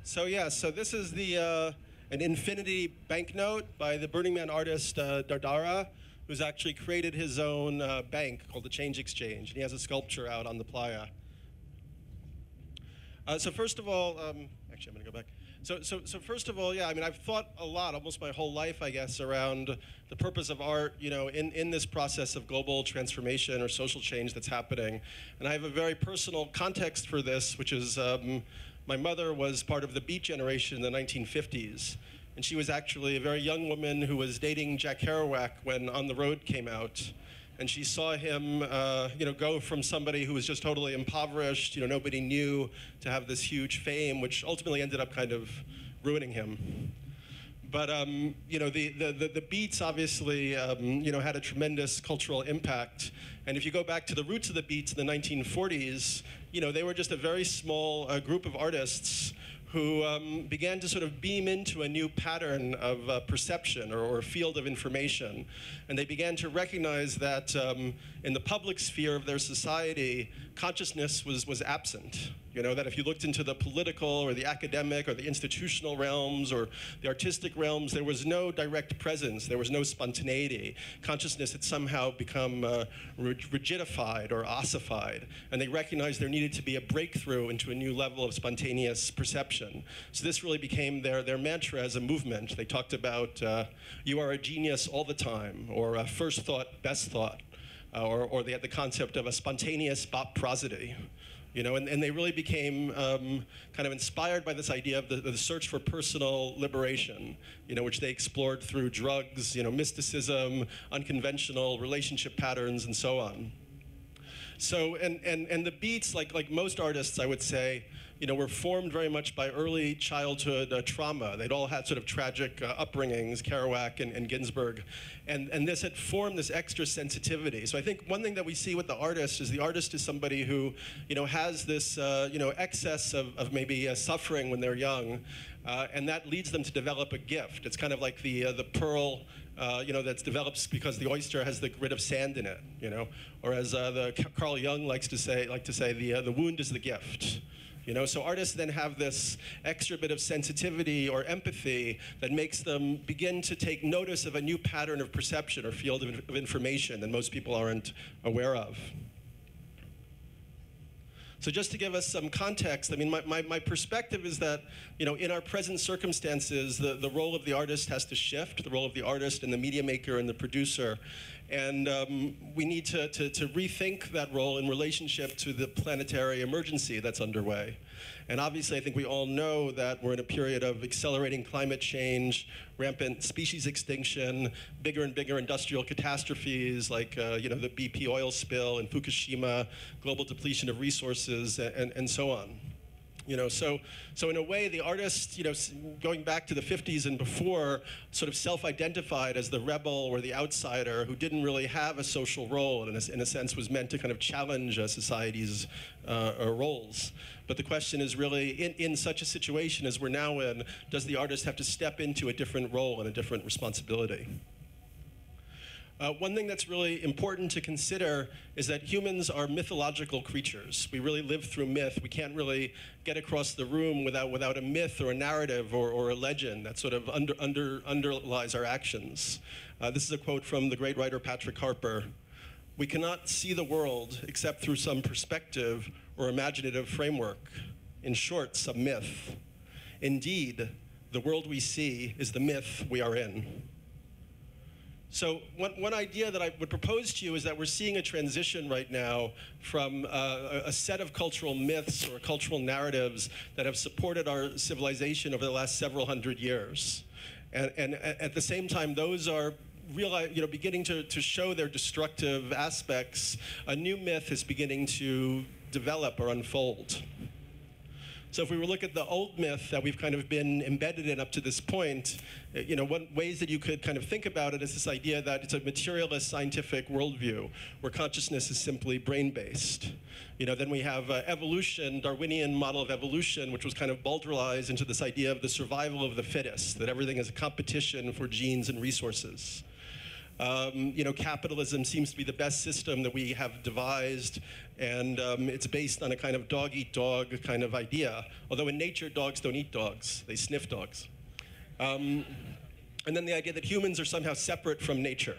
So this is an infinity banknote by the Burning Man artist Dardara, who's actually created his own bank called the Change Exchange, and he has a sculpture out on the playa. So first of all, actually I'm going to go back. So first of all, yeah, I mean, I've thought a lot, almost my whole life, I guess, around the purpose of art, you know, in this process of global transformation or social change that's happening. And I have a very personal context for this, which is my mother was part of the Beat generation in the 1950s. And she was actually a very young woman who was dating Jack Kerouac when On the Road came out. And she saw him, go from somebody who was just totally impoverished, nobody knew, to have this huge fame, which ultimately ended up kind of ruining him. But the Beats obviously, had a tremendous cultural impact. And if you go back to the roots of the Beats in the 1940s, they were just a very small group of artists who began to sort of beam into a new pattern of perception or field of information. And they began to recognize that in the public sphere of their society, consciousness was absent. That if you looked into the political or the academic or the institutional realms or the artistic realms, there was no direct presence, there was no spontaneity. Consciousness had somehow become rigidified or ossified, and they recognized there needed to be a breakthrough into a new level of spontaneous perception. So this really became their mantra as a movement. They talked about, you are a genius all the time, or first thought, best thought, or they had the concept of a spontaneous prosody. And they really became kind of inspired by this idea of the search for personal liberation, which they explored through drugs, mysticism, unconventional relationship patterns, and so on. So, and the Beats, like most artists, I would say, were formed very much by early childhood trauma. They'd all had sort of tragic upbringings, Kerouac and Ginsberg, and this had formed this extra sensitivity. So I think one thing that we see with the artist is somebody who, has this, excess of maybe suffering when they're young, and that leads them to develop a gift. It's kind of like the pearl, that develops because the oyster has the grit of sand in it, or as Carl Jung likes to say, the wound is the gift. So artists then have this extra bit of sensitivity or empathy that makes them begin to take notice of a new pattern of perception or field of information that most people aren't aware of. So just to give us some context, I mean, my perspective is that, in our present circumstances, the role of the artist has to shift, the role of the artist and the media maker and the producer. And we need to rethink that role in relationship to the planetary emergency that's underway. And obviously, I think we all know that we're in a period of accelerating climate change, rampant species extinction, bigger and bigger industrial catastrophes like, the BP oil spill in Fukushima, global depletion of resources, and so on. So in a way, the artist, going back to the 50s and before, sort of self-identified as the rebel or the outsider who didn't really have a social role, and in a sense was meant to kind of challenge society's roles. But the question is really, in such a situation as we're now in, does the artist have to step into a different role and a different responsibility? One thing that's really important to consider is that humans are mythological creatures. We really live through myth. We can't really get across the room without a myth or a narrative or a legend that sort of underlies our actions. This is a quote from the great writer Patrick Harpur. "We cannot see the world except through some perspective or imaginative framework. In short, some myth. Indeed, the world we see is the myth we are in." So one idea that I would propose to you is that we're seeing a transition right now from a set of cultural myths or cultural narratives that have supported our civilization over the last several hundred years. And at the same time, those are beginning to show their destructive aspects. A new myth is beginning to develop or unfold. So if we were to look at the old myth that we've kind of been embedded in up to this point, one ways that you could kind of think about it is this idea that it's a materialist scientific worldview where consciousness is simply brain-based. Then we have evolution, Darwinian model of evolution, which was kind of bowdlerized into this idea of the survival of the fittest, that everything is a competition for genes and resources. Capitalism seems to be the best system that we have devised, and it's based on a kind of dog-eat-dog kind of idea. Although in nature, dogs don't eat dogs, they sniff dogs. And then the idea that humans are somehow separate from nature,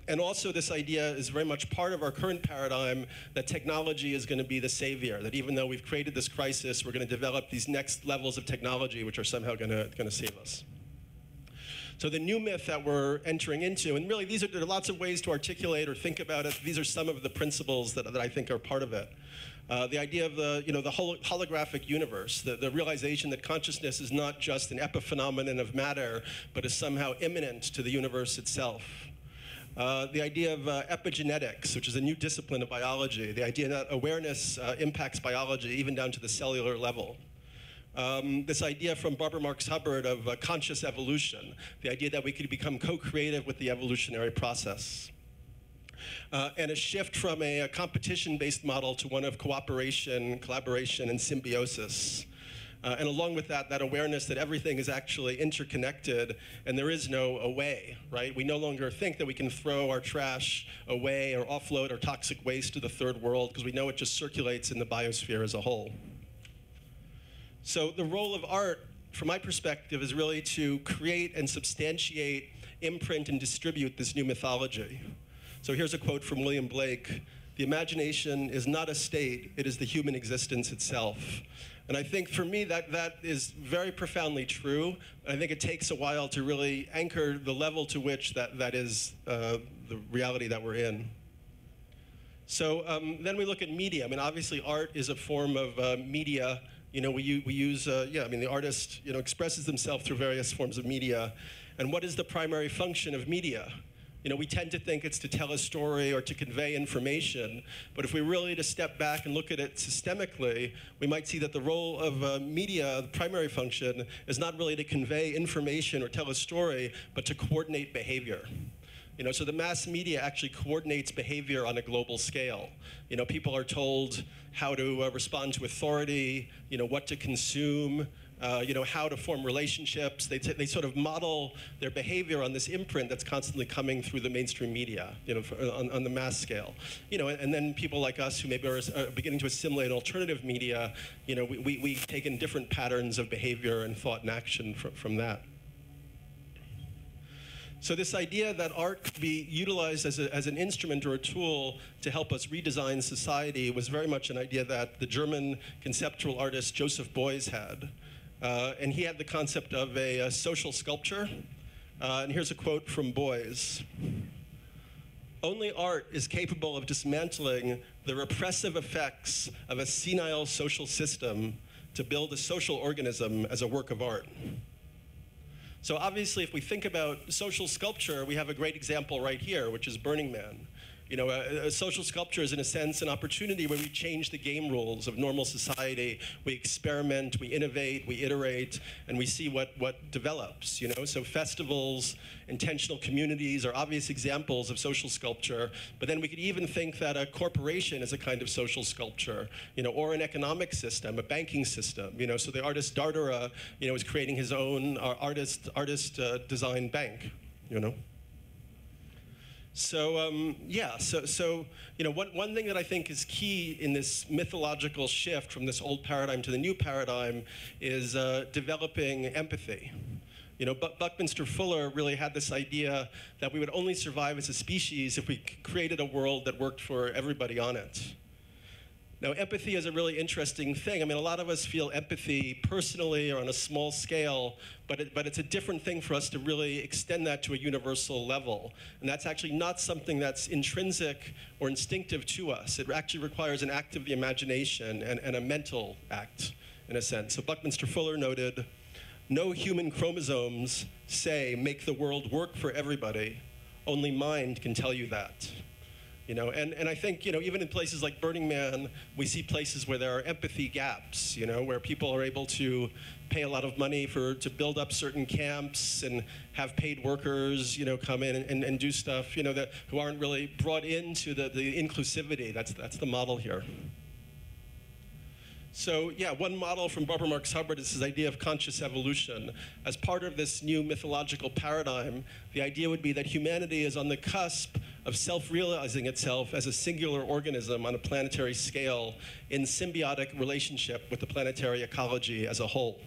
And also this idea is very much part of our current paradigm that technology is going to be the savior, that even though we've created this crisis, we're going to develop these next levels of technology which are somehow going to save us. So the new myth that we're entering into, and really there are lots of ways to articulate or think about it. These are some of the principles that I think are part of it. The idea of the holographic universe, the realization that consciousness is not just an epiphenomenon of matter, but is somehow immanent to the universe itself. The idea of epigenetics, which is a new discipline of biology, the idea that awareness impacts biology even down to the cellular level. This idea from Barbara Marx Hubbard of conscious evolution, the idea that we could become co-creative with the evolutionary process. And a shift from a competition-based model to one of cooperation, collaboration, and symbiosis. And along with that awareness that everything is actually interconnected and there is no away, right? We no longer think that we can throw our trash away or offload our toxic waste to the third world because we know it just circulates in the biosphere as a whole. So the role of art, from my perspective, is really to create and substantiate, imprint, and distribute this new mythology. So here's a quote from William Blake: "The imagination is not a state, it is the human existence itself." And I think for me that is very profoundly true. I think it takes a while to really anchor the level to which that is the reality that we're in. So then we look at media. I mean, obviously art is a form of media. We use, the artist, expresses themselves through various forms of media. And what is the primary function of media? We tend to think it's to tell a story or to convey information, but if we really just step back and look at it systemically, we might see that the role of media, the primary function, is not really to convey information or tell a story, but to coordinate behavior. So the mass media actually coordinates behavior on a global scale. People are told how to respond to authority, what to consume, how to form relationships. They sort of model their behavior on this imprint that's constantly coming through the mainstream media, on the mass scale. And then people like us who maybe are beginning to assimilate alternative media, we take in different patterns of behavior and thought and action from that. So this idea that art could be utilized as an instrument or a tool to help us redesign society was very much an idea that the German conceptual artist Joseph Beuys had. And he had the concept of a social sculpture. And here's a quote from Beuys: "Only art is capable of dismantling the repressive effects of a senile social system to build a social organism as a work of art." So obviously, if we think about social sculpture, we have a great example right here, which is Burning Man. A social sculpture is, in a sense, an opportunity where we change the game rules of normal society. We experiment, we innovate, we iterate, and we see what develops. So festivals, intentional communities are obvious examples of social sculpture. But then we could even think that a corporation is a kind of social sculpture, or an economic system, a banking system. So the artist Dardara, is creating his own artist design bank. So one thing that I think is key in this mythological shift from this old paradigm to the new paradigm is developing empathy. Buckminster Fuller really had this idea that we would only survive as a species if we created a world that worked for everybody on it. Now, empathy is a really interesting thing. I mean, a lot of us feel empathy personally or on a small scale, but it's a different thing for us to really extend that to a universal level. And that's actually not something that's intrinsic or instinctive to us. It actually requires an act of the imagination and a mental act, in a sense. So Buckminster Fuller noted, "No human chromosomes say make the world work for everybody. Only mind can tell you that." And I think, even in places like Burning Man, we see places where there are empathy gaps, where people are able to pay a lot of money to build up certain camps and have paid workers, come in and do stuff, who aren't really brought into the inclusivity. That's the model here. So yeah, one model from Barbara Marx Hubbard is this idea of conscious evolution. As part of this new mythological paradigm, the idea would be that humanity is on the cusp of self-realizing itself as a singular organism on a planetary scale in symbiotic relationship with the planetary ecology as a whole.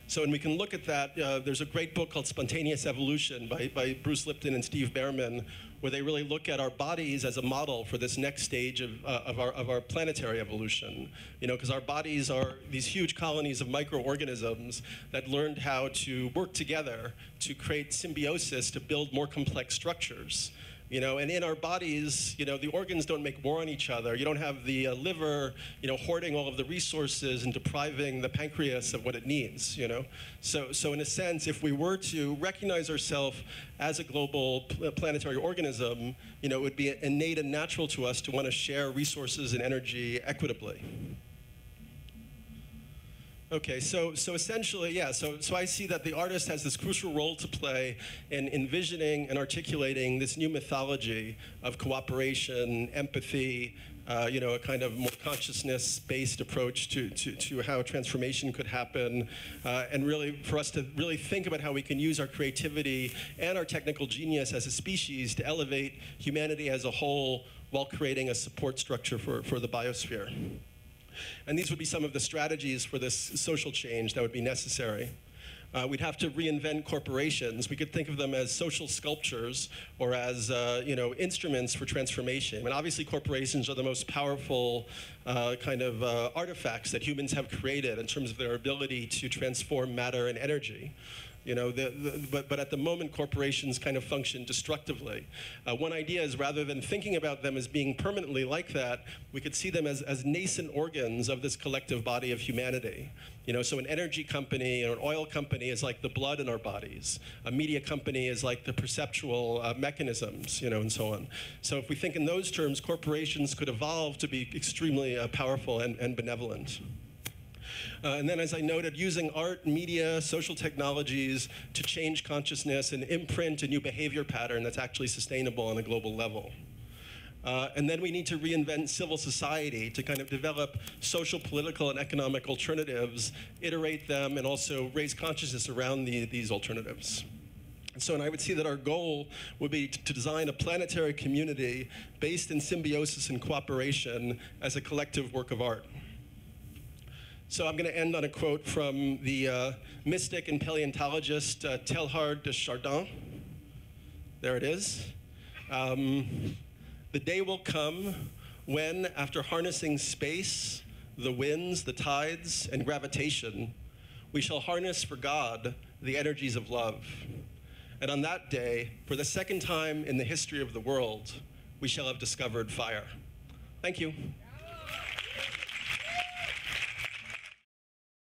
So, and we can look at that. There's a great book called Spontaneous Evolution by Bruce Lipton and Steve Behrman, where they really look at our bodies as a model for this next stage of our planetary evolution. You know, because our bodies are these huge colonies of microorganisms that learned how to work together to create symbiosis to build more complex structures. You know, and in our bodies, you know, the organs don't make war on each other. You don't have the liver, you know, hoarding all of the resources and depriving the pancreas of what it needs, you know. So in a sense, if we were to recognize ourselves as a global planetary organism, you know, it would be innate and natural to us to want to share resources and energy equitably. Okay, so essentially, yeah, so I see that the artist has this crucial role to play in envisioning and articulating this new mythology of cooperation, empathy, you know, a kind of more consciousness-based approach to how transformation could happen, and really for us to really think about how we can use our creativity and our technical genius as a species to elevate humanity as a whole while creating a support structure for the biosphere. And these would be some of the strategies for this social change that would be necessary. We'd have to reinvent corporations. We could think of them as social sculptures or as you know, instruments for transformation. I mean, obviously corporations are the most powerful kind of artifacts that humans have created in terms of their ability to transform matter and energy. You know, but at the moment, corporations kind of function destructively. One idea is rather than thinking about them as being permanently like that, we could see them as nascent organs of this collective body of humanity. You know, so an energy company or an oil company is like the blood in our bodies. A media company is like the perceptual mechanisms, you know, and so on. So if we think in those terms, corporations could evolve to be extremely powerful and benevolent. And then, as I noted, using art, media, social technologies to change consciousness and imprint a new behavior pattern that's actually sustainable on a global level. And then we need to reinvent civil society to kind of develop social, political, and economic alternatives, iterate them, and also raise consciousness around these alternatives. So, and I would see that our goal would be to design a planetary community based in symbiosis and cooperation as a collective work of art. So I'm going to end on a quote from the mystic and paleontologist Teilhard de Chardin. There it is. The day will come when, after harnessing space, the winds, the tides, and gravitation, we shall harness for God the energies of love. And on that day, for the second time in the history of the world, we shall have discovered fire. Thank you.